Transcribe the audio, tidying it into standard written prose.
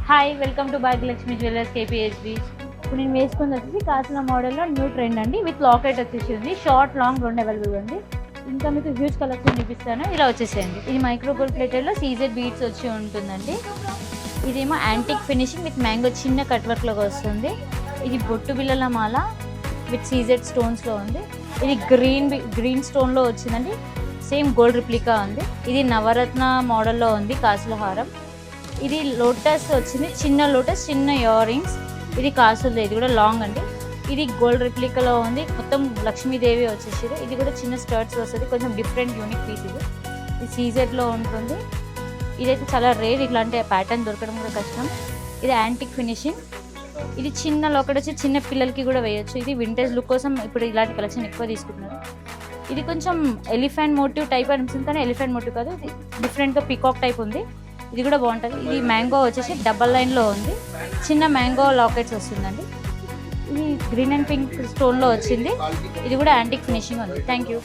Hi welcome to Bhagyalakshmi jewellers KPHB. ఇప్పుడు నేను వేసుకుని వచ్చేసి కాసిన మోడల్లో న్యూ ట్రెండ్ అండి. విత్ లాకెట్ వచ్చేసి ఉంది. షార్ట్ లాంగ్ రెండు అవైలబుల్ ఉంది. ఇంకా మీకు హ్యూజ్ కలెక్షన్ చూపిస్తాను, ఇలా వచ్చేసేయండి. ఇది మైక్రో గోల్డ్ ప్లేటెడ్లో సీజెడ్ బీడ్స్ వచ్చి ఉంటుందండి. ఇదేమో యాంటిక్ ఫినిషింగ్ విత్ మ్యాంగో చిన్న కట్ వర్క్లోకి వస్తుంది. ఇది బొట్టు బిళ్ళల మాల విత్ సీజెడ్ స్టోన్స్లో ఉంది. ఇది గ్రీన్ స్టోన్లో వచ్చిందండి. సేమ్ గోల్డ్ రిప్లికా ఉంది. ఇది నవరత్న మోడల్లో ఉంది కాసుల హారం. ఇది లోటస్ వచ్చింది, చిన్న లోటస్, చిన్న ఇయర్ రింగ్స్. ఇది కాసులు, ఇది కూడా లాంగ్ అండి. ఇది గోల్డ్ రిప్లికాలో ఉంది. మొత్తం లక్ష్మీదేవి వచ్చేసారు. ఇది కూడా చిన్న స్టర్ట్స్ వస్తుంది, కొంచెం డిఫరెంట్ యూనిక్ పీస్. ఇది సీజెడ్లో ఉంటుంది. ఇదైతే చాలా రేర్, ఇట్లాంటి ప్యాటర్న్ దొరకడం కూడా కష్టం. ఇది యాంటిక్ ఫినిషింగ్. ఇది చిన్న లోకెట్ వచ్చి చిన్న పిల్లలకి కూడా వేయచ్చు. ఇది వింటేజ్ లుక్ కోసం ఇప్పుడు ఇలాంటి కలెక్షన్ ఎక్కువ తీసుకుంటున్నారు. ఇది కొంచెం ఎలిఫెంట్ మోటివ్ టైప్ అనిపిస్తుంది, కానీ ఎలిఫెంట్ మోటివ్ కాదు, ఇది డిఫరెంట్గా పీకాక్ టైప్ ఉంది. ఇది కూడా బాగుంటుంది. ఇది మ్యాంగో వచ్చేసి డబల్ లైన్లో ఉంది. చిన్న మ్యాంగో లాకెట్స్ వస్తుందండి. ఇది గ్రీన్ అండ్ పింక్ స్టోన్లో వచ్చింది. ఇది కూడా యాంటిక్ ఫినిషింగ్ ఉంది. Thank you.